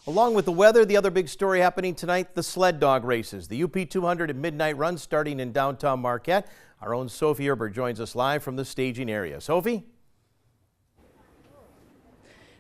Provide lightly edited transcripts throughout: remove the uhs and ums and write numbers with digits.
Along with the weather, the other big story happening tonight, the sled dog races. The UP 200 and Midnight Run starting in downtown Marquette. Our own Sophie Erber joins us live from the staging area. Sophie?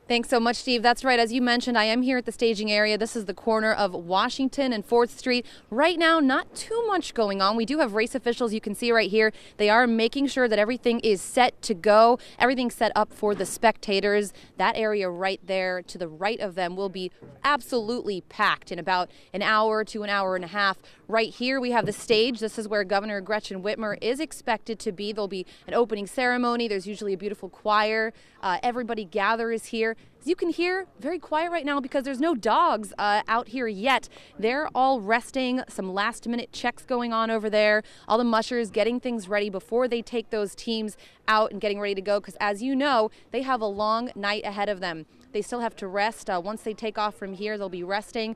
Thanks so much, Steve. That's right. As you mentioned, I am here at the staging area. This is the corner of Washington and 4th Street. Right now, not too much going on. We do have race officials you can see right here. They are making sure that everything is set to go. Everything's set up for the spectators. That area right there to the right of them will be absolutely packed in about an hour to an hour and a half. Right here, we have the stage. This is where Governor Gretchen Whitmer is expected to be. There'll be an opening ceremony. There's usually a beautiful choir. Everybody gathers here. As you can hear, very quiet right now because there's no dogs out here yet. They're all resting. Some last-minute checks going on over there. All the mushers getting things ready before they take those teams out and getting ready to go because, as you know, they have a long night ahead of them. They still have to rest. Once they take off from here, they'll be resting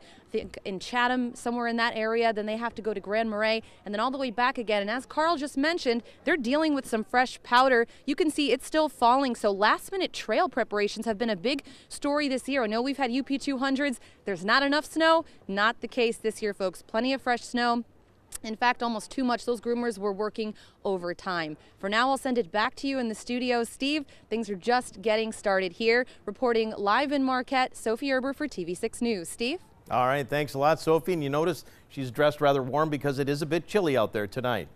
in Chatham, somewhere in that area. Then they have to go to Grand Marais and then all the way back again. And as Carl just mentioned, they're dealing with some fresh powder. You can see it's still falling. So last-minute trail preparations have been a big story this year. I know we've had UP 200s. There's not enough snow. Not the case this year, folks. Plenty of fresh snow. In fact, almost too much. Those groomers were working overtime. For now, I'll send it back to you in the studio. Steve, things are just getting started here. Reporting live in Marquette, Sophie Erber for TV6 News. Steve? All right, thanks a lot, Sophie. And you notice she's dressed rather warm because it is a bit chilly out there tonight.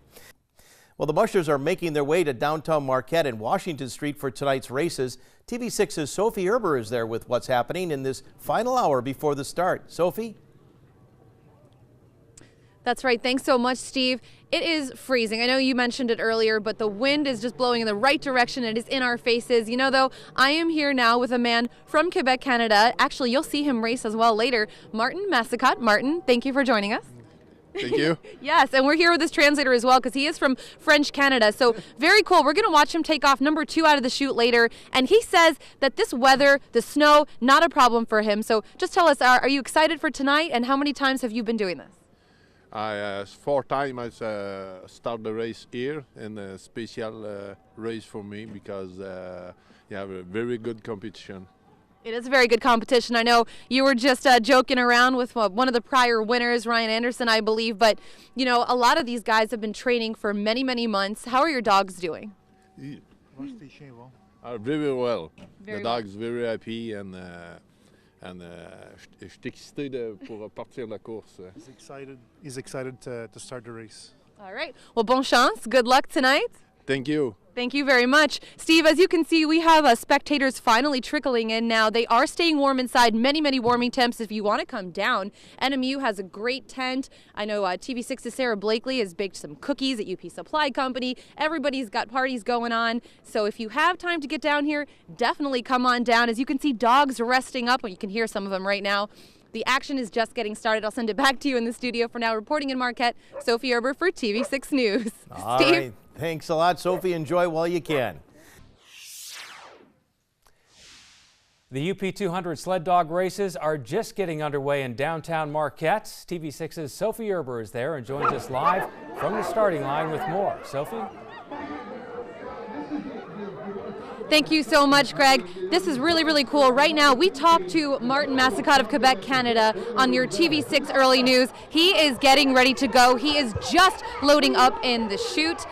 Well, the mushers are making their way to downtown Marquette and Washington Street for tonight's races. TV6's Sophie Erber is there with what's happening in this final hour before the start. Sophie? That's right. Thanks so much, Steve. It is freezing. I know you mentioned it earlier, but the wind is just blowing in the right direction. It is in our faces. You know, though, I am here now with a man from Quebec, Canada. Actually, you'll see him race as well later. Martin Massicotte. Martin, thank you for joining us. Thank you. Yes, and we're here with his translator as well because he is from French Canada. So very cool. We're going to watch him take off number 2 out of the chute later. And he says that this weather, the snow, not a problem for him. So just tell us, are you excited for tonight and how many times have you been doing this? 4 times I start the race here, and a special race for me because you have a very good competition. It is a very good competition. I know you were just joking around with one of the prior winners, Ryan Anderson, I believe. But, you know, a lot of these guys have been training for many, many months. How are your dogs doing? Very well. Very the dog's very happy and je suis excité pour partir la course. He's excited to start the race. All right. Well, bon chance. Good luck tonight. Thank you. Thank you very much. Steve, as you can see, we have spectators finally trickling in now. They are staying warm inside, many, many warming temps if you want to come down. NMU has a great tent. I know TV6's Sarah Blakely has baked some cookies at UP Supply Company. Everybody's got parties going on. So if you have time to get down here, definitely come on down. As you can see, dogs resting up. Well, you can hear some of them right now. The action is just getting started. I'll send it back to you in the studio. For now, reporting in Marquette, Sophie Erber for TV6 News. All Steve? right. Thanks a lot, Sophie. Enjoy while you can. The UP 200 sled dog races are just getting underway in downtown Marquette. TV6's Sophie Erber is there and joins us live from the starting line with more. Sophie? Thank you so much, Greg. This is really, really cool. Right now, we talked to Martin Massicotte of Quebec, Canada on your TV6 Early News. He is getting ready to go. He is just loading up in the chute.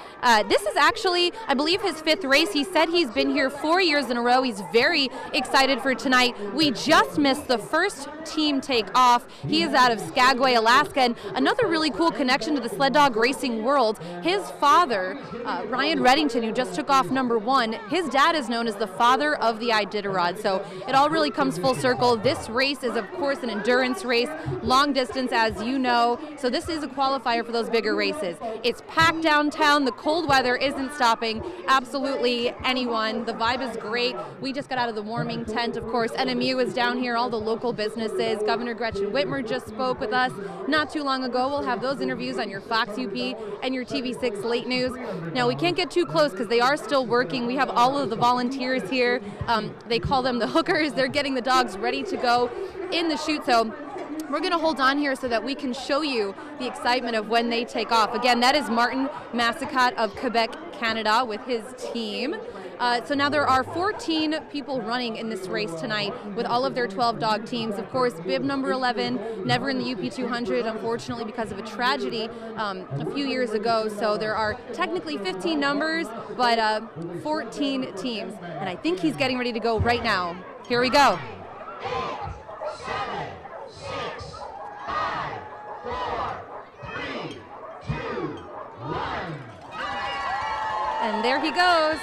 This is actually, I believe, his 5th race. He said he's been here 4 years in a row. He's very excited for tonight. We just missed the first team take off. He is out of Skagway, Alaska, and another really cool connection to the sled dog racing world. His father, Ryan Reddington, who just took off number 1, his dad is known as the father of the Iditarod. So it all really comes full circle. This race is, of course, an endurance race, long distance, as you know. So this is a qualifier for those bigger races. It's packed downtown. The cold weather isn't stopping absolutely anyone. The vibe is great. We just got out of the warming tent, of course. NMU is down here, all the local businesses. Governor Gretchen Whitmer just spoke with us not too long ago. We'll have those interviews on your Fox UP and your TV6 Late News. Now, we can't get too close because they are still working. We have all of the volunteers here. They call them the hookers. They're getting the dogs ready to go in the chute. So we're going to hold on here so that we can show you the excitement of when they take off. Again, that is Martin Massicotte of Quebec, Canada with his team. So now there are 14 people running in this race tonight with all of their 12 dog teams. Of course, bib number 11, never in the UP 200, unfortunately, because of a tragedy a few years ago. So there are technically 15 numbers, but 14 teams. And I think he's getting ready to go right now. Here we go. 8, 7, 6, 5, 4, 3, 2, 1. And there he goes.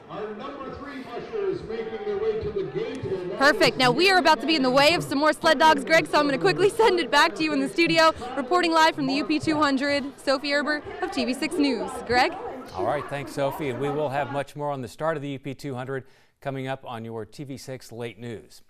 Our number 3 ushers making their way to the gate. Perfect. Now we are about to be in the way of some more sled dogs, Greg, so I'm going to quickly send it back to you in the studio. Reporting live from the UP 200, Sophie Erber of TV6 News. Greg? All right, thanks, Sophie. And we will have much more on the start of the UP 200 coming up on your TV6 Late News.